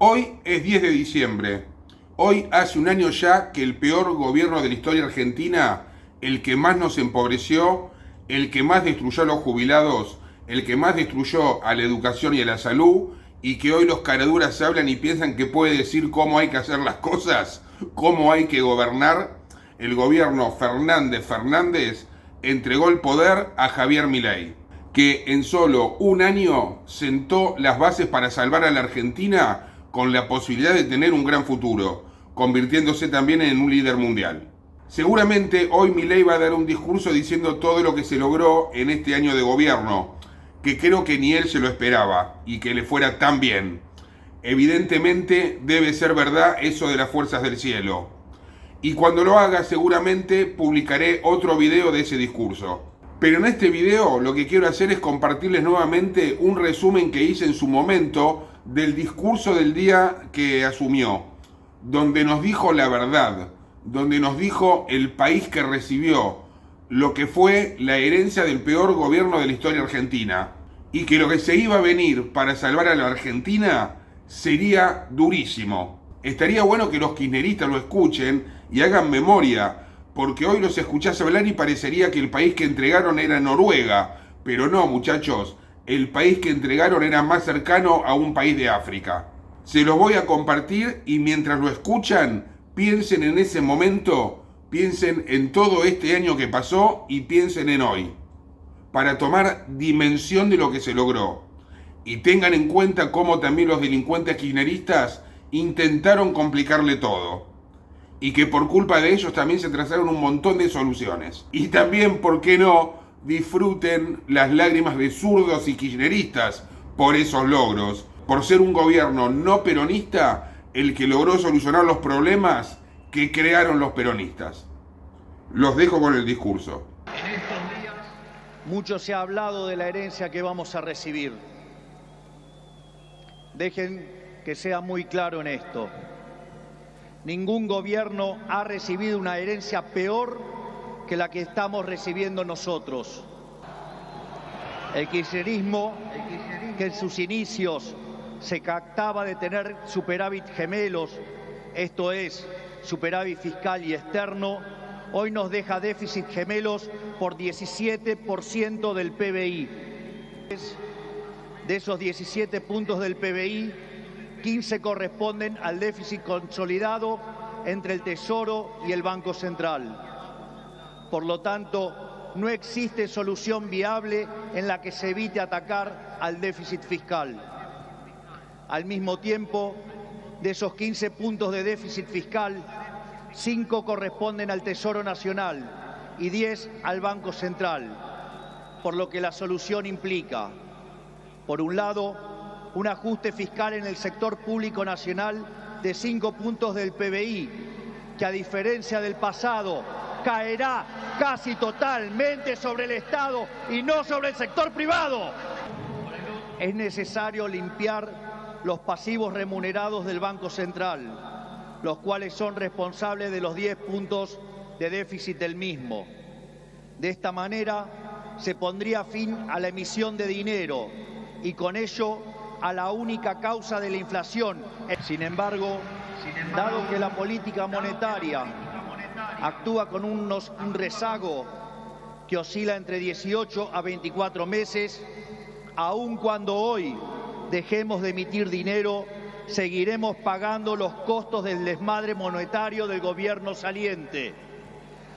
Hoy es 10 de diciembre. Hoy hace un año ya que el peor gobierno de la historia argentina, el que más nos empobreció, el que más destruyó a los jubilados, el que más destruyó a la educación y a la salud, y que hoy los caraduras hablan y piensan que puede decir cómo hay que hacer las cosas, cómo hay que gobernar, el gobierno Fernández entregó el poder a Javier Milei, que en solo un año sentó las bases para salvar a la Argentina con la posibilidad de tener un gran futuro, convirtiéndose también en un líder mundial. Seguramente hoy Milei va a dar un discurso diciendo todo lo que se logró en este año de gobierno, que creo que ni él se lo esperaba y que le fuera tan bien. Evidentemente debe ser verdad eso de las fuerzas del cielo. Y cuando lo haga seguramente publicaré otro video de ese discurso. Pero en este video lo que quiero hacer es compartirles nuevamente un resumen que hice en su momento del discurso del día que asumió, donde nos dijo la verdad, donde nos dijo el país que recibió, lo que fue la herencia del peor gobierno de la historia argentina, y que lo que se iba a venir para salvar a la Argentina sería durísimo. Estaría bueno que los kirchneristas lo escuchen y hagan memoria, porque hoy los escuchás hablar y parecería que el país que entregaron era Noruega, pero no, muchachos, el país que entregaron era más cercano a un país de África. Se los voy a compartir y mientras lo escuchan, piensen en ese momento, piensen en todo este año que pasó y piensen en hoy, para tomar dimensión de lo que se logró. Y tengan en cuenta cómo también los delincuentes kirchneristas intentaron complicarle todo. Y que por culpa de ellos también se trazaron un montón de soluciones. Y también, ¿por qué no?, disfruten las lágrimas de zurdos y kirchneristas por esos logros, por ser un gobierno no peronista el que logró solucionar los problemas que crearon los peronistas. Los dejo con el discurso. En estos días mucho se ha hablado de la herencia que vamos a recibir. Dejen que sea muy claro en esto. Ningún gobierno ha recibido una herencia peor que la que estamos recibiendo nosotros. El kirchnerismo, que en sus inicios se jactaba de tener superávit gemelos, esto es, superávit fiscal y externo, hoy nos deja déficit gemelos por 17% del PBI. De esos 17 puntos del PBI, 15 corresponden al déficit consolidado entre el Tesoro y el Banco Central. Por lo tanto, no existe solución viable en la que se evite atacar al déficit fiscal. Al mismo tiempo, de esos 15 puntos de déficit fiscal, 5 corresponden al Tesoro Nacional y 10 al Banco Central, por lo que la solución implica, por un lado, un ajuste fiscal en el sector público nacional de 5 puntos del PBI, que a diferencia del pasado, caerá casi totalmente sobre el Estado y no sobre el sector privado. Es necesario limpiar los pasivos remunerados del Banco Central, los cuales son responsables de los 10 puntos de déficit del mismo. De esta manera se pondría fin a la emisión de dinero y con ello a la única causa de la inflación. Sin embargo, dado que la política monetaria actúa con un rezago que oscila entre 18 a 24 meses, aun cuando hoy dejemos de emitir dinero, seguiremos pagando los costos del desmadre monetario del gobierno saliente.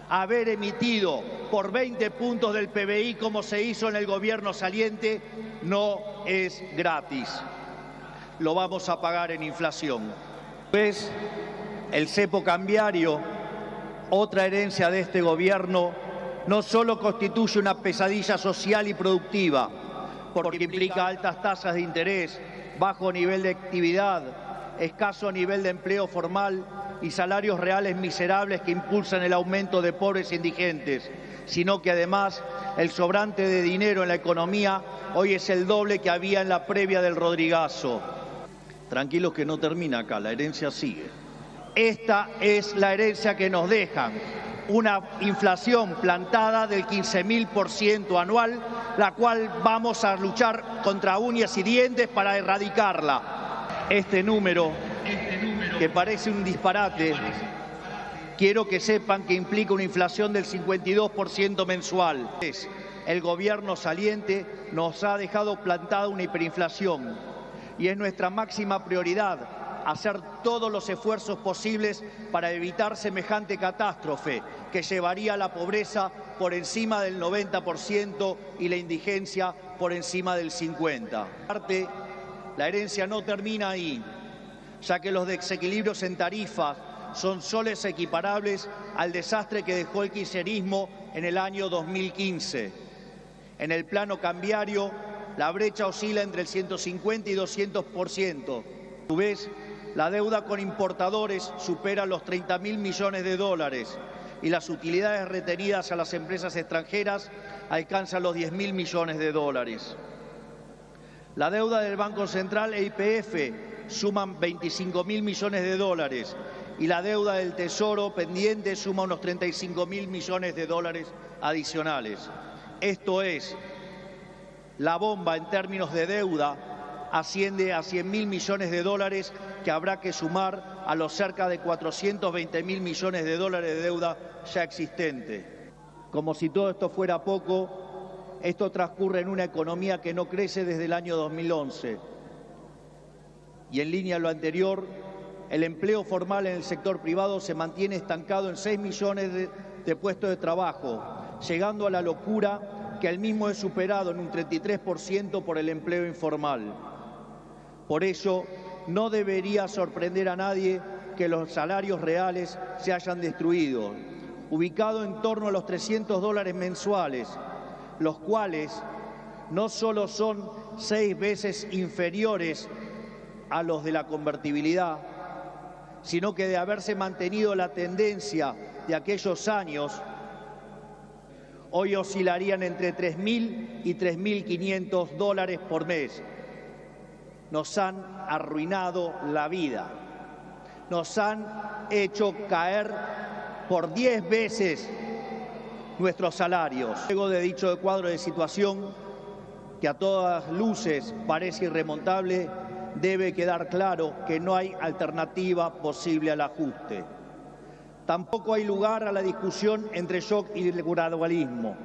Haber emitido por 20 puntos del PBI como se hizo en el gobierno saliente no es gratis. Lo vamos a pagar en inflación. Pues el cepo cambiario, otra herencia de este gobierno, no solo constituye una pesadilla social y productiva, porque implica altas tasas de interés, bajo nivel de actividad, escaso nivel de empleo formal y salarios reales miserables que impulsan el aumento de pobres e indigentes, sino que además el sobrante de dinero en la economía hoy es el doble que había en la previa del Rodrigazo. Tranquilos que no termina acá, la herencia sigue. Esta es la herencia que nos dejan, una inflación plantada del 15.000% anual, la cual vamos a luchar contra uñas y dientes para erradicarla. Este número, que parece un disparate, quiero que sepan que implica una inflación del 52% mensual. El gobierno saliente nos ha dejado plantada una hiperinflación y es nuestra máxima prioridad hacer todos los esfuerzos posibles para evitar semejante catástrofe que llevaría a la pobreza por encima del 90% y la indigencia por encima del 50%. Aparte, la herencia no termina ahí, ya que los desequilibrios en tarifas son soles equiparables al desastre que dejó el kirchnerismo en el año 2015. En el plano cambiario, la brecha oscila entre el 150 y 200%. A su vez, la deuda con importadores supera los 30.000 millones de dólares y las utilidades retenidas a las empresas extranjeras alcanzan los 10.000 millones de dólares. La deuda del Banco Central e YPF suman 25.000 millones de dólares y la deuda del Tesoro pendiente suma unos 35.000 millones de dólares adicionales. Esto es, la bomba en términos de deuda asciende a 100.000 millones de dólares que habrá que sumar a los cerca de 420.000 millones de dólares de deuda ya existente. Como si todo esto fuera poco, esto transcurre en una economía que no crece desde el año 2011. Y en línea a lo anterior, el empleo formal en el sector privado se mantiene estancado en 6 millones de puestos de trabajo, llegando a la locura que el mismo es superado en un 33% por el empleo informal. Por ello, no debería sorprender a nadie que los salarios reales se hayan destruido, ubicado en torno a los $300 mensuales, los cuales no solo son 6 veces inferiores a los de la convertibilidad, sino que de haberse mantenido la tendencia de aquellos años, hoy oscilarían entre 3.000 y 3.500 dólares por mes. Nos han arruinado la vida, nos han hecho caer por 10 veces nuestros salarios. Luego de dicho cuadro de situación, que a todas luces parece irremontable, debe quedar claro que no hay alternativa posible al ajuste. Tampoco hay lugar a la discusión entre shock y el gradualismo.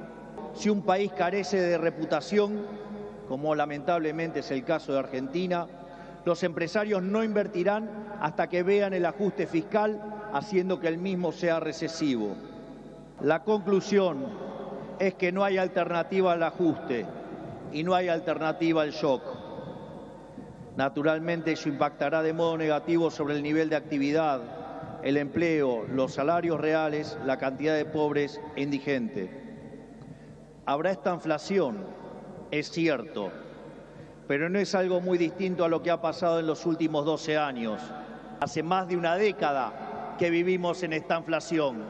Si un país carece de reputación, como lamentablemente es el caso de Argentina, los empresarios no invertirán hasta que vean el ajuste fiscal, haciendo que el mismo sea recesivo. La conclusión es que no hay alternativa al ajuste y no hay alternativa al shock. Naturalmente, eso impactará de modo negativo sobre el nivel de actividad, el empleo, los salarios reales, la cantidad de pobres e indigentes. Habrá esta inflación, es cierto, pero no es algo muy distinto a lo que ha pasado en los últimos 12 años. Hace más de una década que vivimos en esta inflación.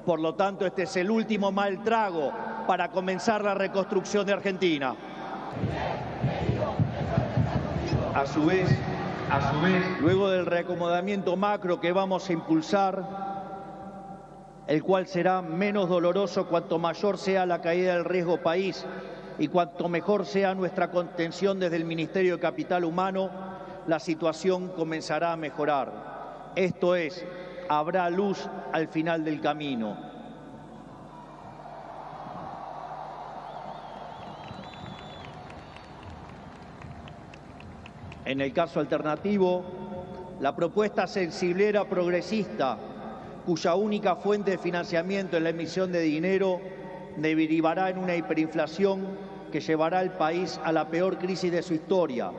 Por lo tanto, este es el último mal trago para comenzar la reconstrucción de Argentina. A su vez, luego del reacomodamiento macro que vamos a impulsar, el cual será menos doloroso cuanto mayor sea la caída del riesgo país y cuanto mejor sea nuestra contención desde el Ministerio de Capital Humano, la situación comenzará a mejorar. Esto es, habrá luz al final del camino. En el caso alternativo, la propuesta sensiblera progresista, cuya única fuente de financiamiento es la emisión de dinero, derivará en una hiperinflación que llevará al país a la peor crisis de su historia,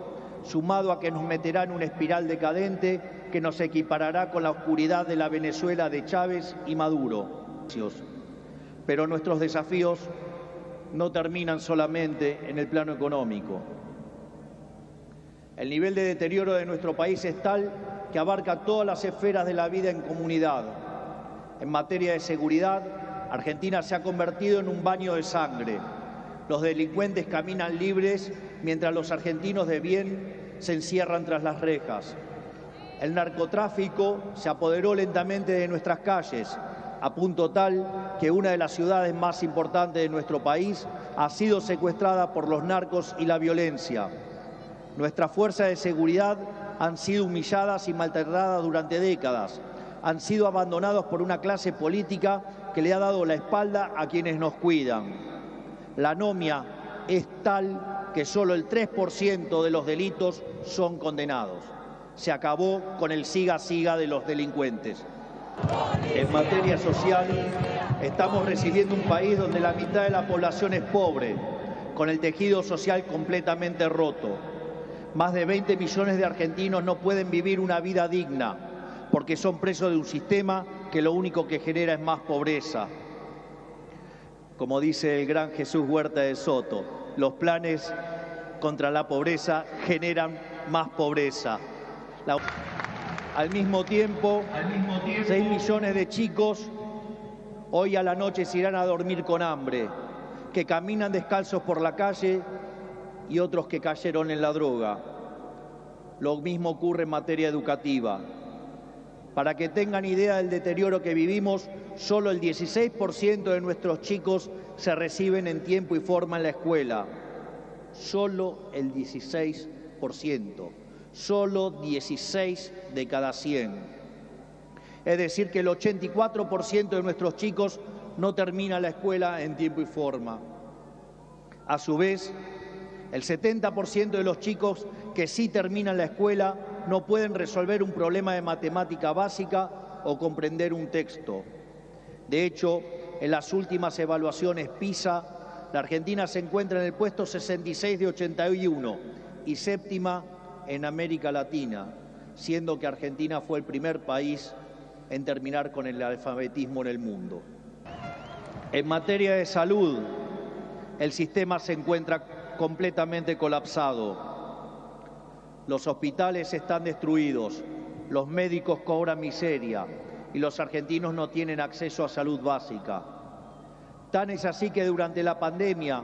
sumado a que nos meterá en una espiral decadente que nos equiparará con la oscuridad de la Venezuela de Chávez y Maduro. Pero nuestros desafíos no terminan solamente en el plano económico. El nivel de deterioro de nuestro país es tal que abarca todas las esferas de la vida en comunidad. En materia de seguridad, Argentina se ha convertido en un baño de sangre. Los delincuentes caminan libres mientras los argentinos de bien se encierran tras las rejas. El narcotráfico se apoderó lentamente de nuestras calles, a punto tal que una de las ciudades más importantes de nuestro país ha sido secuestrada por los narcos y la violencia. Nuestras fuerzas de seguridad han sido humilladas y maltratadas durante décadas. Han sido abandonados por una clase política que le ha dado la espalda a quienes nos cuidan. La anomia es tal que solo el 3% de los delitos son condenados. Se acabó con el siga-siga de los delincuentes. En materia social, estamos recibiendo un país donde la mitad de la población es pobre, con el tejido social completamente roto. Más de 20 millones de argentinos no pueden vivir una vida digna porque son presos de un sistema que lo único que genera es más pobreza. Como dice el gran Jesús Huerta de Soto, los planes contra la pobreza generan más pobreza. Al mismo tiempo, 6 millones de chicos hoy a la noche se irán a dormir con hambre, que caminan descalzos por la calle y otros que cayeron en la droga. Lo mismo ocurre en materia educativa. Para que tengan idea del deterioro que vivimos, solo el 16% de nuestros chicos se reciben en tiempo y forma en la escuela. Solo el 16%. Solo 16 de cada 100. Es decir, que el 84% de nuestros chicos no termina la escuela en tiempo y forma. A su vez, el 70% de los chicos que sí terminan la escuela no pueden resolver un problema de matemática básica o comprender un texto. De hecho, en las últimas evaluaciones PISA, la Argentina se encuentra en el puesto 66 de 81 y séptima en América Latina, siendo que Argentina fue el primer país en terminar con el analfabetismo en el mundo. En materia de salud, el sistema se encuentra completamente colapsado. Los hospitales están destruidos, los médicos cobran miseria y los argentinos no tienen acceso a salud básica. Tan es así que durante la pandemia,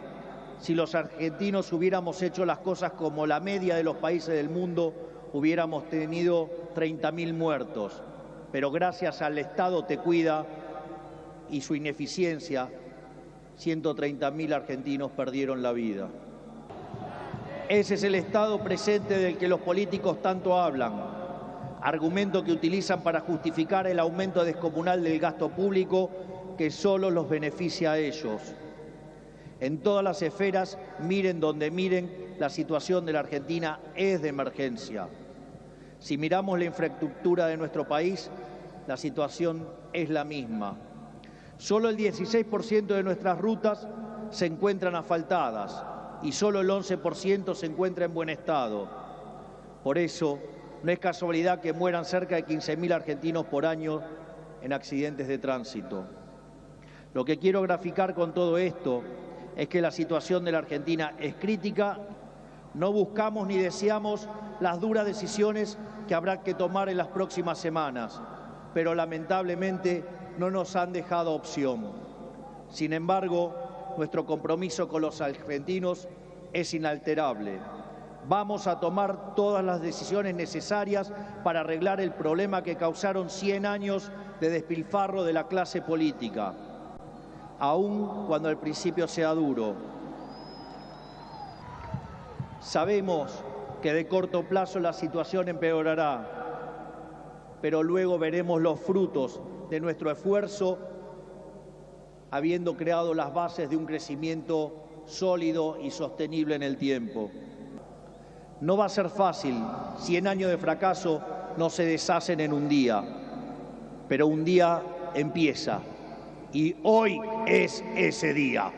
si los argentinos hubiéramos hecho las cosas como la media de los países del mundo, hubiéramos tenido 30.000 muertos. Pero gracias al Estado Te Cuida y su ineficiencia, 130.000 argentinos perdieron la vida. Ese es el estado presente del que los políticos tanto hablan, argumento que utilizan para justificar el aumento descomunal del gasto público que solo los beneficia a ellos. En todas las esferas, miren donde miren, la situación de la Argentina es de emergencia. Si miramos la infraestructura de nuestro país, la situación es la misma. Solo el 16% de nuestras rutas se encuentran asfaltadas y solo el 11% se encuentra en buen estado. Por eso, no es casualidad que mueran cerca de 15.000 argentinos por año en accidentes de tránsito. Lo que quiero graficar con todo esto es que la situación de la Argentina es crítica. No buscamos ni deseamos las duras decisiones que habrá que tomar en las próximas semanas, pero lamentablemente no nos han dejado opción. Sin embargo, nuestro compromiso con los argentinos es inalterable. Vamos a tomar todas las decisiones necesarias para arreglar el problema que causaron 100 años de despilfarro de la clase política, aun cuando al principio sea duro. Sabemos que de corto plazo la situación empeorará, pero luego veremos los frutos de nuestro esfuerzo, habiendo creado las bases de un crecimiento sólido y sostenible en el tiempo. No va a ser fácil, 100 años de fracaso no se deshacen en un día, pero un día empieza y hoy es ese día.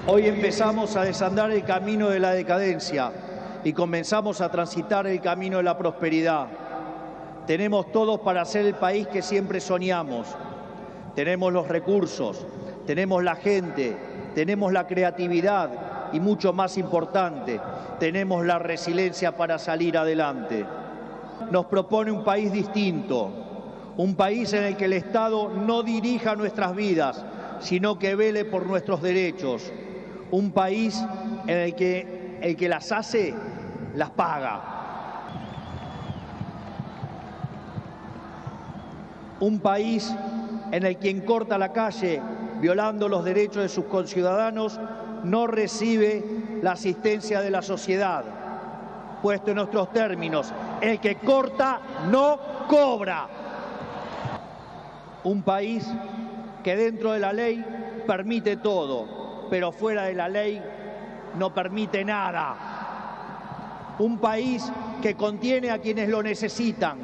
Hoy empezamos a desandar el camino de la decadencia y comenzamos a transitar el camino de la prosperidad. Tenemos todos para ser el país que siempre soñamos. Tenemos los recursos, tenemos la gente, tenemos la creatividad y, mucho más importante, tenemos la resiliencia para salir adelante. Nos propone un país distinto, un país en el que el Estado no dirija nuestras vidas, sino que vele por nuestros derechos. Un país en el que las hace, las paga. Un país en el que quien corta la calle violando los derechos de sus conciudadanos no recibe la asistencia de la sociedad. Puesto en nuestros términos, el que corta no cobra. Un país que dentro de la ley permite todo, pero fuera de la ley no permite nada. Un país que contiene a quienes lo necesitan,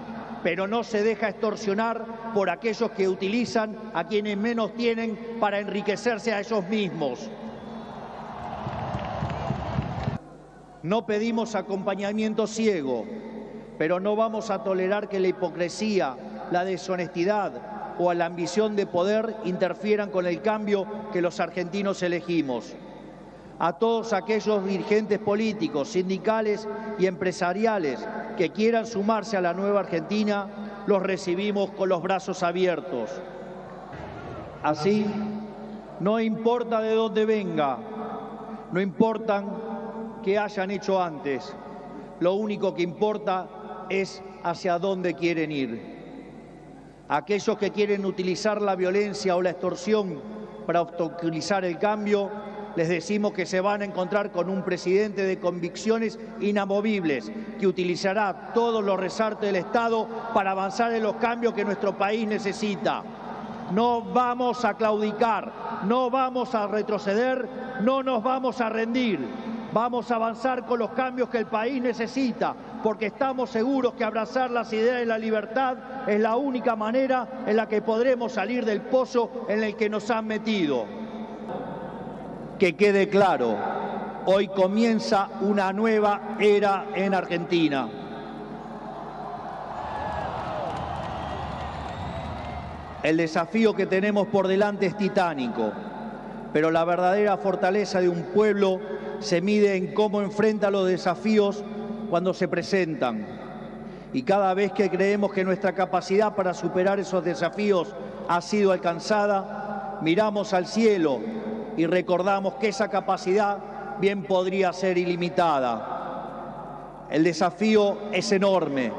pero no se deja extorsionar por aquellos que utilizan a quienes menos tienen para enriquecerse a esos mismos. No pedimos acompañamiento ciego, pero no vamos a tolerar que la hipocresía, la deshonestidad o la ambición de poder interfieran con el cambio que los argentinos elegimos. A todos aquellos dirigentes políticos, sindicales y empresariales que quieran sumarse a la nueva Argentina, los recibimos con los brazos abiertos. Así, no importa de dónde venga, no importan qué hayan hecho antes, lo único que importa es hacia dónde quieren ir. Aquellos que quieren utilizar la violencia o la extorsión para obstaculizar el cambio, les decimos que se van a encontrar con un presidente de convicciones inamovibles, que utilizará todos los resortes del Estado para avanzar en los cambios que nuestro país necesita. No vamos a claudicar, no vamos a retroceder, no nos vamos a rendir. Vamos a avanzar con los cambios que el país necesita, porque estamos seguros que abrazar las ideas de la libertad es la única manera en la que podremos salir del pozo en el que nos han metido. Que quede claro, hoy comienza una nueva era en Argentina. El desafío que tenemos por delante es titánico, pero la verdadera fortaleza de un pueblo se mide en cómo enfrenta los desafíos cuando se presentan. Y cada vez que creemos que nuestra capacidad para superar esos desafíos ha sido alcanzada, miramos al cielo y recordamos que esa capacidad bien podría ser ilimitada. El desafío es enorme,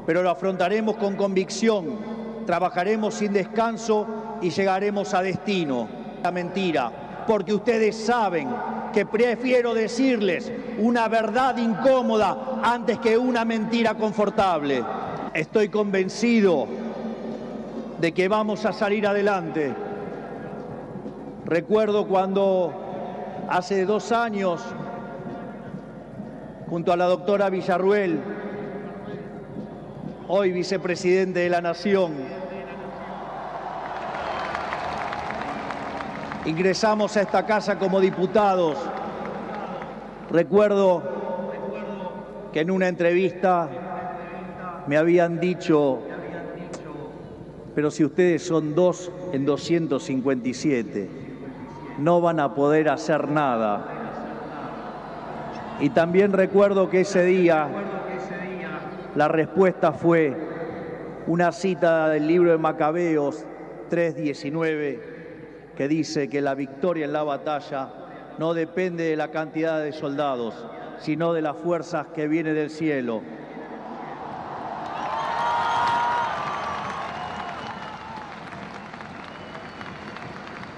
pero lo afrontaremos con convicción, trabajaremos sin descanso y llegaremos a destino. La mentira, porque ustedes saben que prefiero decirles una verdad incómoda antes que una mentira confortable. Estoy convencido de que vamos a salir adelante. Recuerdo cuando hace 2 años, junto a la doctora Villarruel, hoy vicepresidente de la Nación, ingresamos a esta casa como diputados. Recuerdo que en una entrevista me habían dicho, pero si ustedes son 2 en 257, no van a poder hacer nada. Y también recuerdo que ese día la respuesta fue una cita del libro de Macabeos 3:19, que dice que la victoria en la batalla no depende de la cantidad de soldados, sino de las fuerzas que vienen del cielo.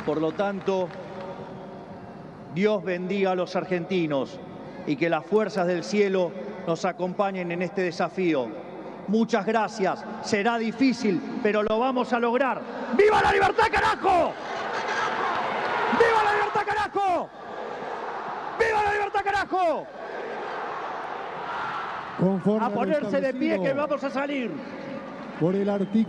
Por lo tanto, Dios bendiga a los argentinos y que las fuerzas del cielo nos acompañen en este desafío. Muchas gracias. Será difícil, pero lo vamos a lograr. ¡Viva la libertad, carajo! ¡Viva la libertad, carajo! ¡Viva la libertad, carajo! Conforme A ponerse de pie que vamos a salir. por el artículo